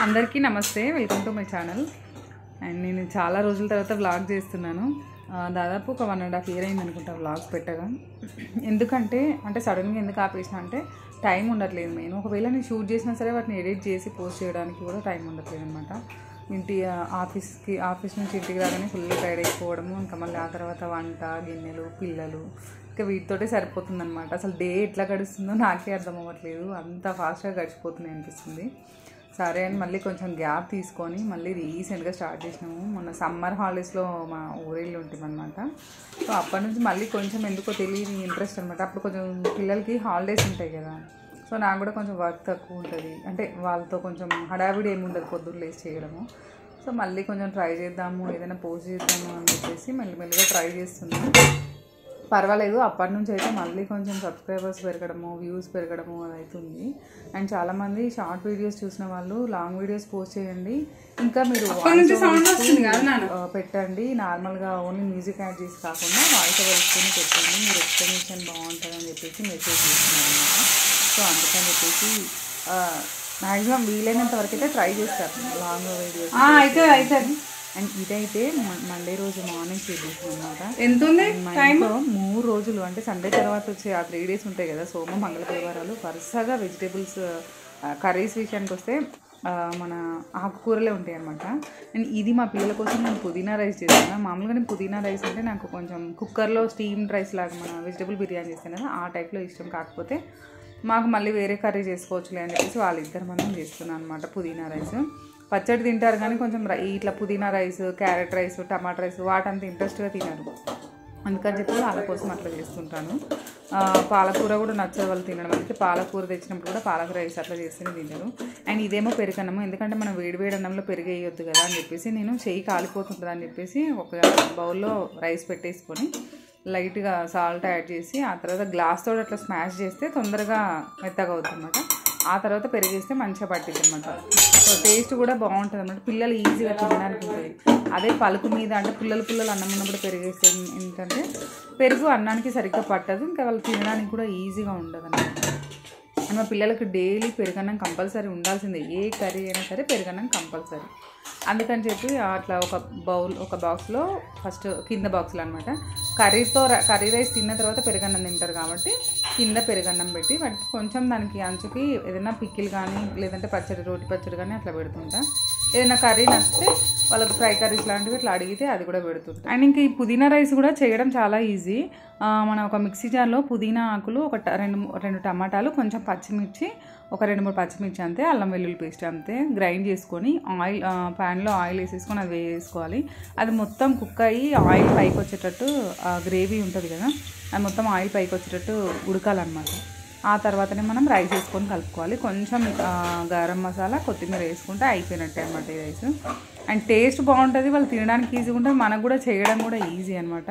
అందరికీ నమస్తే, welcome to my channel. And నేను చాలా రోజుల తర్వాత వ్లాగ్ చేస్తున్నాను. దాదాపు ఒక 1.5 year అయింది అనుకుంటా వ్లాగ్స్ పెట్టగా. ఎందుకంటే సడన్గా ఎందుకు ఆపేసిన అంటే టైం ఉండట్లేదు. నేను ఒకవేళ నేను షూట్ చేసినా సరే వాటిని ఎడిట్ చేసి పోస్ట్ చేయడానికి కూడా టైం ఉండట్లేదు అనమాట. ఆఫీస్ నుంచి ఇంటికి రాగానే ఫుల్ టైర్డ్ అయిపోవడము, ఇంకా మళ్ళీ ఆ తర్వాత వంట, గిన్నెలు, పిల్లలు, ఇంకా వీటితోటే సరిపోతుంది అనమాట. అసలు డే ఎట్లా గడుస్తుందో నాకే అర్థం అవ్వట్లేదు, అంత ఫాస్ట్గా గడిచిపోతుంది అనిపిస్తుంది. సరే అని మళ్ళీ కొంచెం గ్యాప్ తీసుకొని మళ్ళీ రీసెంట్గా స్టార్ట్ చేసినాము. మొన్న సమ్మర్ హాలిడేస్లో మా ఊరిళ్ళు ఉంటాం అనమాట. సో అప్పటి నుంచి మళ్ళీ కొంచెం ఎందుకో తెలియని ఇంట్రెస్ట్ అనమాట. అప్పుడు కొంచెం పిల్లలకి హాలిడేస్ ఉంటాయి కదా, సో నాకు కూడా కొంచెం వర్క్ తక్కువ ఉంటుంది. అంటే వాళ్ళతో కొంచెం హడావిడి ఏమి ఉండదు పొద్దున్న లేసి చేయడము. సో మళ్ళీ కొంచెం ట్రై చేద్దాము, ఏదైనా పోస్ట్ చేద్దాము అని చెప్పేసి మెల్లిమెల్లిగా ట్రై చేస్తున్నాను. పర్వాలేదు, అప్పటి నుంచి అయితే మళ్ళీ కొంచెం సబ్స్క్రైబర్స్ పెరగడము, వ్యూస్ పెరగడము అది అవుతుంది. అండ్ చాలామంది షార్ట్ వీడియోస్ చూసిన వాళ్ళు లాంగ్ వీడియోస్ పోస్ట్ చేయండి, ఇంకా మీరు పెట్టండి, నార్మల్గా ఓన్లీ మ్యూజిక్ యాడ్ చేసి కాకుండా వాయిస్ ఓవర్ ఇస్తూనే పెట్టండి, మీరు ఎక్స్ప్లెనేషన్ బాగుంటుందని చెప్పేసి మెసేజ్ చేస్తున్నారు అనమాట. సో అందుకని చెప్పేసి మ్యాక్సిమం వీలైనంత వరకు అయితే ట్రై చేస్తారు లాంగ్ వీడియోస్ అయితే. అండ్ ఇదైతే మండే రోజు మార్నింగ్ చేసేసాం అనమాట. ఎంత ఉంది టైంలో 3 రోజులు, అంటే సండే తర్వాత వచ్చే ఆ 3 days ఉంటాయి కదా, సోమ మంగళ బుధవారాలు వరుసగా వెజిటేబుల్స్ కర్రీస్ విషయానికి వస్తే మన ఆకుకూరలే ఉంటాయి అనమాట. అండ్ ఇది మా పిల్లల కోసం నేను పుదీనా రైస్ చేస్తాను. మామూలుగా నేను పుదీనా రైస్ అంటే నాకు కొంచెం కుక్కర్లో స్టీమ్డ్ రైస్ లాగా మన వెజిటేబుల్ బిర్యానీ చేస్తాను కదా, ఆ టైప్లో ఇష్టం. కాకపోతే మాకు మళ్ళీ వేరే కర్రీ చేసుకోవచ్చులే అని చెప్పేసి వాళ్ళిద్దరు మనం చేస్తున్నాను అనమాట పుదీనా రైస్. పచ్చడి తింటారు కానీ కొంచెం ఇట్లా పుదీనా రైస్, క్యారెట్ రైస్, టమాటా రైస్ వాటంత ఇంట్రెస్ట్గా తినరు, అందుకని చెప్పి వాళ్ళ కోసం అట్లా చేస్తుంటాను. పాలకూర కూడా నచ్చదు వాళ్ళు తినడం, అందుకే పాలకూర తెచ్చినప్పుడు కూడా పాలకూర రైస్ అట్లా చేస్తేనే తినరు. అండ్ ఇదేమో పెరుగన్నము, ఎందుకంటే మనం వేడి అన్నంలో పెరుగు వేయొద్దు కదా అని చెప్పేసి నేను చెయ్యి కాలిపోతుంటుంది అని చెప్పేసి ఒక బౌల్లో రైస్ పెట్టేసుకొని లైట్గా సాల్ట్ యాడ్ చేసి ఆ తర్వాత గ్లాస్ తోటి అట్లా స్మాష్ చేస్తే తొందరగా మెత్తగా అవుతుంది అనమాట. ఆ తర్వాత పెరిగేస్తే మంచిగా పట్టింది అనమాట. సో టేస్ట్ కూడా బాగుంటుంది అనమాట, పిల్లలు ఈజీగా తినడానికి ఉంటుంది. అదే పలుకు మీద అంటే పుల్లలు అన్నం ఉన్నప్పుడు పెరిగేస్తే ఏంటంటే పెరుగు అన్నానికి సరిగ్గా పట్టదు, ఇంకా వాళ్ళు తినడానికి కూడా ఈజీగా ఉండదు అనమాట. అండ్ మా పిల్లలకు డైలీ పెరుగన్నం కంపల్సరీ ఉండాల్సిందే, ఏ కర్రీ అయినా సరే పెరుగన్నం కంపల్సరీ. అందుకని చెప్పి అట్లా ఒక బాక్స్లో ఫస్ట్ కింద బాక్స్లో అనమాట కర్రీ రైస్ తిన్న తర్వాత పెరుగన్నం తింటారు కాబట్టి కింద పెరుగన్నం పెట్టి వాటికి కొంచెం దానికి అంచుకి ఏదైనా పిక్కిలు కానీ లేదంటే రోటి పచ్చడి కానీ అట్లా పెడుతుంటా. ఏదైనా కర్రీ నచ్చితే వాళ్ళకి ఫ్రై కర్రీస్ లాంటివి ఇట్లా అడిగితే అది కూడా పెడుతుంటా. అండ్ ఇంకా ఈ పుదీనా రైస్ కూడా చేయడం చాలా ఈజీ. మనం ఒక మిక్సీ జార్లో పుదీనా ఆకులు, ఒక 2 టమాటాలు, కొంచెం పచ్చిమిర్చి, ఒక 2-3 పచ్చిమిర్చి అంతే, అల్లం వెల్లుల్లి పేస్ట్ అంతే గ్రైండ్ చేసుకొని ప్యాన్లో ఆయిల్ వేసేసుకొని అది వేసుకోవాలి. అది మొత్తం కుక్ అయ్యి ఆయిల్ పైకి వచ్చేటట్టు గ్రేవీ ఉంటుంది కదా, అది మొత్తం ఆయిల్ పైకి వచ్చేటట్టు ఉడకాలన్నమాట. ఆ తర్వాతనే మనం రైస్ వేసుకొని కలుపుకోవాలి. కొంచెం గరం మసాలా, కొత్తిమీర వేసుకుంటే అయిపోయినట్టే అనమాట ఈ రైస్. అండ్ టేస్ట్ బాగుంటుంది, వాళ్ళు తినడానికి ఈజీగా ఉంటుంది, మనకు కూడా చేయడం కూడా ఈజీ అనమాట.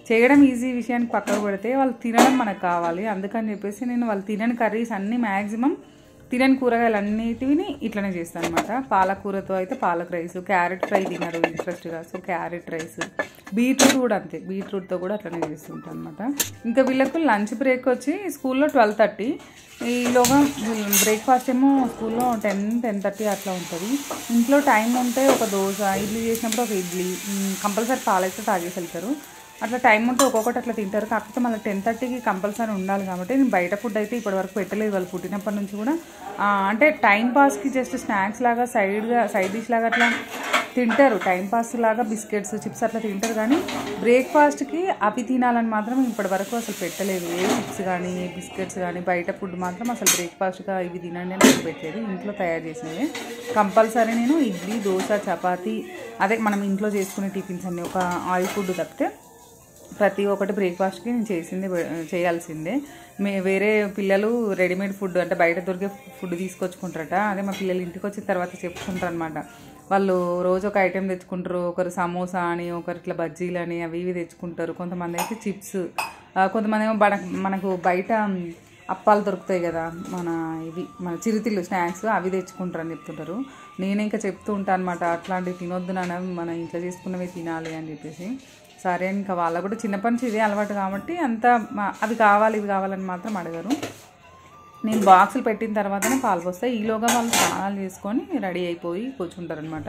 చేయడం ఈజీ విషయానికి పక్కకు పెడితే వాళ్ళు తినడం మనకు కావాలి. అందుకని చెప్పేసి నేను వాళ్ళు తినని కర్రీస్ అన్నీ మ్యాక్సిమం తినని కూరగాయలు అన్నిటిని ఇట్లనే చేస్తాను అనమాట. పాలకూరతో అయితే పాలక్ రైస్, క్యారెట్ ఫ్రై తినరు ఇంట్రెస్ట్గా, సో క్యారెట్ రైస్, బీట్రూట్ కూడా అంతే, బీట్రూట్తో కూడా అట్లనే చేస్తుంటాను అనమాట. ఇంకా వీళ్ళకు లంచ్ బ్రేక్ వచ్చి స్కూల్లో 12:30, ఈలోగా బ్రేక్ఫాస్ట్ ఏమో స్కూల్లో 10-10:30 అట్లా ఉంటుంది. ఇంట్లో టైం ఉంటే ఒక దోశ, ఇడ్లీ చేసినప్పుడు ఒక ఇడ్లీ, కంపల్సరీ పాలైతే తాగేసి వెళ్తారు. అట్లా టైం ఉంటే ఒక్కొక్కటి అట్లా తింటారు. కాకపోతే మళ్ళీ 10:30కి కంపల్సరీ ఉండాలి కాబట్టి నేను బయట ఫుడ్ అయితే ఇప్పటివరకు పెట్టలేదు వాళ్ళు పుట్టినప్పటి నుంచి కూడా. అంటే టైంపాస్కి జస్ట్ స్నాక్స్ లాగా సైడ్ డిష్ లాగా అట్లా తింటారు, టైంపాస్ లాగా బిస్కెట్స్, చిప్స్ అట్లా తింటారు. కానీ బ్రేక్ఫాస్ట్కి అవి తినాలని మాత్రం ఇప్పటివరకు అసలు పెట్టలేదు. ఏ చిప్స్ కానీ ఏ బిస్కెట్స్ కానీ బయట ఫుడ్ మాత్రం అసలు బ్రేక్ఫాస్ట్గా ఇవి తినండి అని పెట్టలేదు. ఇంట్లో తయారు చేసినవి కంపల్సరీ నేను ఇడ్లీ, దోశ, చపాతీ, అదే మనం ఇంట్లో చేసుకునే టిఫిన్స్ అన్నీ, ఒక ఆయిల్ ఫుడ్ తప్పితే ప్రతి ఒక్కటి బ్రేక్ఫాస్ట్కి నేను చేయాల్సిందే. వేరే పిల్లలు రెడీమేడ్ ఫుడ్ అంటే బయట దొరికే ఫుడ్ తీసుకొచ్చుకుంటారట. అదే మా పిల్లలు ఇంటికి వచ్చిన తర్వాత చెప్పుకుంటారు అనమాట. వాళ్ళు రోజు ఒక ఐటెం తెచ్చుకుంటారు, ఒకరు సమోసా అని, ఒకరు ఇట్లా బజ్జీలు అని అవి ఇవి తెచ్చుకుంటారు. కొంతమంది అయితే చిప్స్, కొంతమంది ఏమో మనకు బయట అప్పాలు దొరుకుతాయి కదా, మన చిరుతిళ్ళు స్నాక్స్, అవి తెచ్చుకుంటారని చెప్తుంటారు. నేను ఇంకా చెప్తూ ఉంటాను అనమాట, అట్లాంటివి తినొద్దు నాన్న, మన ఇంట్లో చేసుకున్నవి తినాలి అని చెప్పేసి. సరే ఇంకా వాళ్ళకు కూడా చిన్నప్పటి నుంచి ఇదే అలవాటు కాబట్టి అంతా అవి కావాలి ఇవి కావాలని మాత్రం అడగరు. నేను బాక్సులు పెట్టిన తర్వాతనే పాలు పోస్తాయి. ఈలోగా వాళ్ళు స్నానాలు చేసుకొని రెడీ అయిపోయి కూర్చుంటారు అనమాట.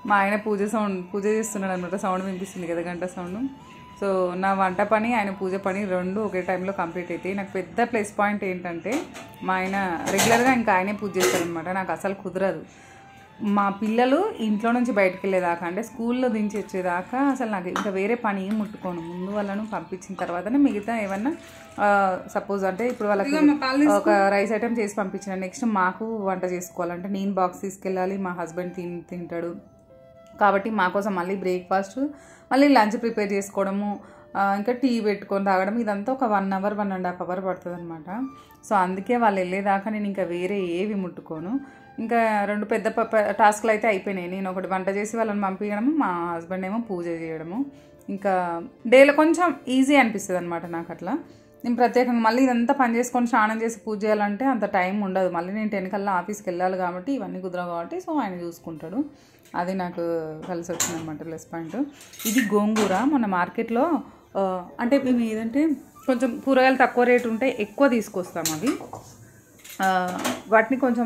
మా ఆయన పూజ చేస్తున్నాడు అనమాట. సౌండ్ వినిపిస్తుంది కదా, గంట సౌండ్. సో నా వంట పని ఆయన పూజ పని రెండు ఒకే టైంలో కంప్లీట్ అవుతాయి. నాకు పెద్ద ప్లస్ పాయింట్ ఏంటంటే మా ఆయన రెగ్యులర్గా ఇంకా ఆయనే పూజ చేస్తారనమాట. నాకు అసలు కుదరదు. మా పిల్లలు ఇంట్లో నుంచి బయటకు వెళ్ళేదాకా, అంటే స్కూల్లో దించి వచ్చేదాకా అసలు నాకు ఇంకా వేరే పని ఏం ముట్టుకోను. ముందు వాళ్ళను పంపించిన తర్వాతనే మిగతా ఏమన్నా సపోజ్ అంటే ఇప్పుడు వాళ్ళకి ఒక రైస్ ఐటెం చేసి పంపించిన, నెక్స్ట్ మాకు వంట చేసుకోవాలంటే నేను బాక్స్ తీసుకెళ్ళాలి, మా హస్బెండ్ తింటాడు కాబట్టి మా కోసం మళ్ళీ బ్రేక్ఫాస్ట్, మళ్ళీ లంచ్ ప్రిపేర్ చేసుకోవడము, ఇంకా టీ పెట్టుకొని తాగడం, ఇదంతా ఒక 1 అవర్ 1.5 అవర్ పడుతుంది అనమాట. సో అందుకే వాళ్ళు వెళ్ళేదాకా నేను ఇంకా వేరే ఏవి ముట్టుకోను. ఇంకా 2 పెద్ద టాస్క్లు అయితే అయిపోయినాయి. నేను ఒకటి వంట చేసి వాళ్ళని పంపించడము, మా హస్బెండ్ ఏమో పూజ చేయడము. ఇంకా డేలో కొంచెం ఈజీ అనిపిస్తుంది అనమాట నాకు. అట్లా నేను ప్రత్యేకంగా మళ్ళీ ఇదంతా పని చేసుకొని స్నానం చేసి పూజ చేయాలంటే అంత టైం ఉండదు. మళ్ళీ నేను 10 కల్లా ఆఫీస్కి వెళ్ళాలి కాబట్టి ఇవన్నీ కుదరవు కాబట్టి సో ఆయన చూసుకుంటాడు. అది నాకు కలిసి వచ్చిందనమాట ప్లస్ పాయింట్. ఇది గోంగూర మన మార్కెట్లో అంటే మేము ఏదంటే కొంచెం కూరగాయలు తక్కువ రేటు ఉంటే ఎక్కువ తీసుకొస్తాం. అవి వాటిని కొంచెం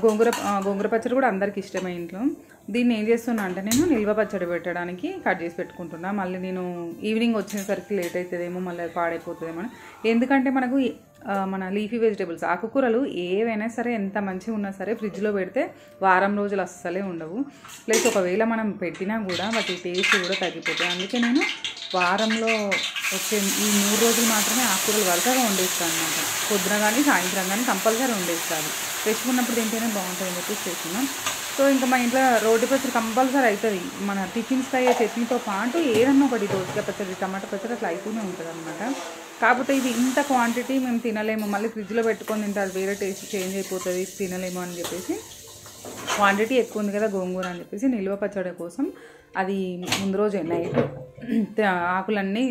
గోంగూర పచ్చడి కూడా అందరికి ఇష్టమే ఇంట్లో. దీన్ని ఏం చేస్తున్నా అంటే నేను నిల్వ పచ్చడి పెట్టడానికి కట్ చేసి పెట్టుకుంటున్నా. మళ్ళీ నేను ఈవినింగ్ వచ్చేసరికి లేట్ అవుతుందేమో, మళ్ళీ పాడైపోతుందేమో. ఎందుకంటే మనకు మన లీఫీ వెజిటేబుల్స్ ఆకుకూరలు ఏవైనా సరే ఎంత మంచిగా ఉన్నా సరే ఫ్రిడ్జ్లో పెడితే వారం రోజులు అస్సలే ఉండవు. ప్లస్ ఒకవేళ మనం పెట్టినా కూడా వాటి టేస్ట్ కూడా తగ్గిపోతాయి. అందుకే నేను వారంలో వచ్చే ఈ 3 రోజులు మాత్రమే ఆకుకూరలు వరకగా వండేస్తాను అనమాట. పొద్దున కానీ సాయంత్రం కానీ కంపల్సరీ వండేస్తాను. ఫ్రెష్గా ఉన్నప్పుడు తింటేనే బాగుంటుందని చెప్పేసి చేస్తున్నాం. సో ఇంకా మా ఇంట్లో రోటి పచ్చడి కంపల్సరీ అవుతుంది. మన టిఫిన్స్కి అయ్యే చట్నీతో పాటు ఏదన్నా ఒకటి దోసకాయ పచ్చడి, టమాటా పచ్చడి అట్లా అయితేనే ఉంటుంది అనమాట. కాకపోతే ఇది ఇంత క్వాంటిటీ మేము తినలేము, మళ్ళీ ఫ్రిడ్జ్లో పెట్టుకొని తింటే అది వేరే టేస్ట్ చేంజ్ అయిపోతుంది, తినలేము అని చెప్పేసి క్వాంటిటీ ఎక్కువ ఉంది కదా గోంగూర అని చెప్పేసి నిల్వ పచ్చడి కోసం అది ముందు రోజే నైట్ ఆకులన్నీ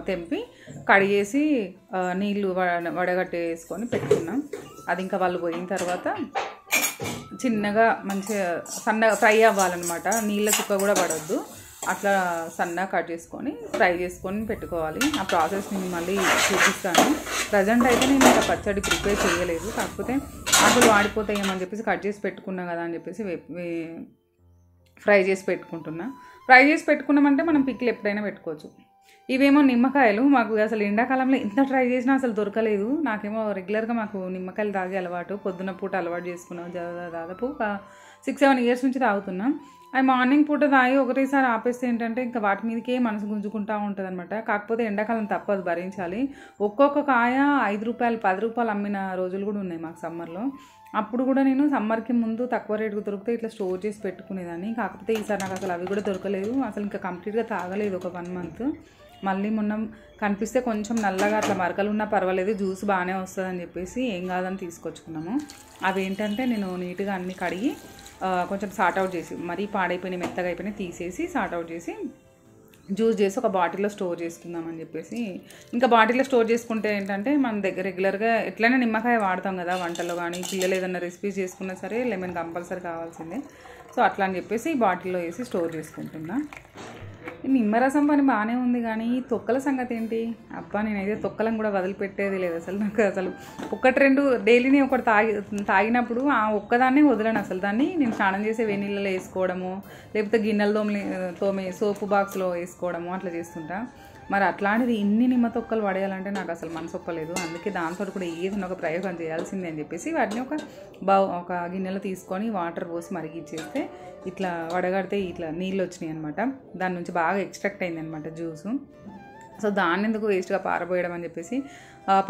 తెంపి కడిగేసి నీళ్ళు వడగట్టేసుకొని పెట్టుకున్నాం. అది ఇంకా వాళ్ళు పోయిన తర్వాత చిన్నగా మంచిగా సన్నగా ఫ్రై అవ్వాలన్నమాట. నీళ్ళ చుక్క కూడా పడవద్దు, అట్లా సన్నగా కట్ చేసుకొని ఫ్రై చేసుకొని పెట్టుకోవాలి. ఆ ప్రాసెస్ నేను మళ్ళీ చూపిస్తాను. ప్రజెంట్ అయితే నేను ఇంకా పచ్చడి ప్రిపేర్ చేయలేదు, కాకపోతే ఆకులు వాడిపోతాయేమని చెప్పేసి కట్ చేసి పెట్టుకున్నా కదా అని చెప్పేసి ఫ్రై చేసి పెట్టుకుంటున్నా. ఫ్రై చేసి పెట్టుకున్నామంటే మనం పిక్లు ఎప్పుడైనా పెట్టుకోవచ్చు. ఇవేమో నిమ్మకాయలు. మాకు అసలు ఎండాకాలంలో ఎంత ట్రై చేసినా అసలు దొరకలేదు. నాకేమో రెగ్యులర్గా మాకు నిమ్మకాయలు తాగే అలవాటు, పొద్దున్న పూట అలవాటు చేసుకున్నాం. దాదాపు ఒక 6-7 ఇయర్స్ నుంచి తాగుతున్నాం. అవి మార్నింగ్ పూట తాగి ఒకటేసారి ఆపేస్తే ఏంటంటే ఇంకా వాటి మీదకే మనసు గుంజుకుంటూ ఉంటుంది అనమాట. కాకపోతే ఎండాకాలం తప్పదు, భరించాలి. ఒక్కొక్క కాయ 5 రూపాయలు 10 రూపాయలు అమ్మిన రోజులు కూడా ఉన్నాయి మాకు సమ్మర్లో. అప్పుడు కూడా నేను సమ్మర్కి ముందు తక్కువ రేటుకు దొరికితే ఇట్లా స్టోర్ చేసి పెట్టుకునేదాన్ని. కాకపోతే ఈసారి నాకు అసలు అవి కూడా దొరకలేదు. అసలు ఇంకా కంప్లీట్గా తాగలేదు ఒక 1 మంత్. మళ్ళీ మొన్న కనిపిస్తే కొంచెం నల్లగా అట్లా మరకలు ఉన్నా పర్వాలేదు, జ్యూస్ బాగానే వస్తుందని చెప్పేసి ఏం కాదని తీసుకొచ్చుకున్నాము. అవి ఏంటంటే నేను నీట్గా అన్నీ కడిగి కొంచెం సార్ట్అవుట్ చేసి, మరీ పాడైపోయినాయి మెత్తగా అయిపోయినాయి తీసేసి సార్ట్అవుట్ చేసి జ్యూస్ చేసి ఒక బాటిల్లో స్టోర్ చేసుకుందామని చెప్పేసి. ఇంకా బాటిల్లో స్టోర్ చేసుకుంటే ఏంటంటే మన దగ్గర రెగ్యులర్గా ఎట్లయినా నిమ్మకాయ వాడతాం కదా వంటలో కానీ, పిల్లలు ఏదైనా రెసిపీస్ చేసుకున్నా సరే లెమన్ కంపల్సరీ కావాల్సిందే. సో అట్లా అని చెప్పేసి బాటిల్లో వేసి స్టోర్ చేసుకుంటున్నా. నిమ్మరసం పని బాగానే ఉంది కానీ తొక్కల సంగతి ఏంటి అబ్బా, నేనైతే తొక్కలను కూడా వదిలిపెట్టేది లేదు అసలు. నాకు అసలు 1-2 డైలీని ఒకటి తాగినప్పుడు ఆ ఒక్కదాన్నే వదలను అసలు. దాన్ని నేను స్నానం చేసే వేనీళ్ళలో వేసుకోవడము, లేకపోతే గిన్నెలు తోమే సోపు బాక్స్లో వేసుకోవడము అట్లా చేస్తుంటా. మరి అట్లాంటిది ఇన్ని నిమ్మ తొక్కలు పడేయాలంటే నాకు అసలు మనసు ఒప్పలేదు. అందుకే దాంతో కూడా ఏదైనా ఒక ప్రయోగం చేయాల్సిందే అని చెప్పేసి వాటిని ఒక గిన్నెలో తీసుకొని వాటర్ పోసి మరిగిచ్చేస్తే ఇట్లా వడగడితే ఇట్లా నీళ్ళు వచ్చినాయి అనమాట. దాని నుంచి బాగా ఎక్స్ట్రాక్ట్ అయింది అనమాట జ్యూసు. సో దాన్ని ఎందుకు వేస్ట్గా పారబోయడం అని చెప్పేసి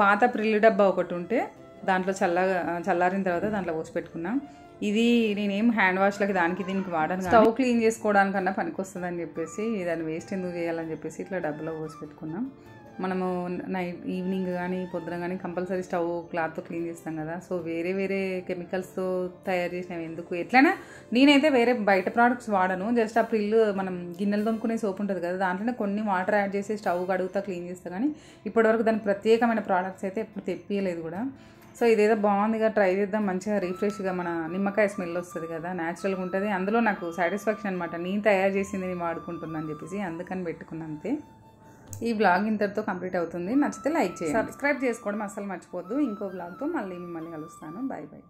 పాత ప్రిల్లు డబ్బా ఒకటి ఉంటే దాంట్లో చల్లారిన తర్వాత దాంట్లో పోసి పెట్టుకున్నాం. ఇది నేనేం హ్యాండ్ వాష్లకి దానికి దీనికి వాడను, స్టవ్ క్లీన్ చేసుకోవడానికన్నా పనికి వస్తుందని చెప్పేసి దాన్ని వేస్ట్ ఎందుకు చేయాలని చెప్పేసి ఇట్లా డబ్బాలో పోసి పెట్టుకున్నాం. మనము ఈవినింగ్ కానీ పొద్దున కానీ కంపల్సరీ స్టవ్ క్లాత్తో క్లీన్ చేస్తాం కదా. సో వేరే కెమికల్స్తో తయారు చేసినవి ఎందుకు, ఎట్లయినా నేనైతే వేరే బయట ప్రోడక్ట్స్ వాడను. జస్ట్ ఆ ప్రిల్లు మనం గిన్నెలు తోముకునే సోప్ ఉంటుంది కదా, దాంట్లోనే కొన్ని వాటర్ యాడ్ చేసి స్టవ్ కడుగుతా క్లీన్ చేస్తా. కానీ ఇప్పటివరకు దానికి ప్రత్యేకమైన ప్రోడక్ట్స్ అయితే ఎప్పుడు తెప్పియలేదు కూడా. సో ఇదేదో బాగుందిగా ట్రై చేద్దాం, మంచిగా రిఫ్రెష్గా మన నిమ్మకాయ స్మెల్ వస్తుంది కదా, న్యాచురల్గా ఉంటుంది. అందులో నాకు సాటిస్ఫాక్షన్ అనమాట, నేను తయారు చేసింది నేను వాడుకుంటున్నాను అని చెప్పేసి అందుకని పెట్టుకున్నాను అంతే. ఈ బ్లాగ్ ఇంతటితో కంప్లీట్ అవుతుంది. నచ్చితే లైక్ చేయండి, సబ్స్క్రైబ్ చేసుకోవడం అస్సలు మర్చిపోద్దు. ఇంకో బ్లాగ్తో మళ్ళీ మిమ్మల్ని కలుస్తాను. Bye bye.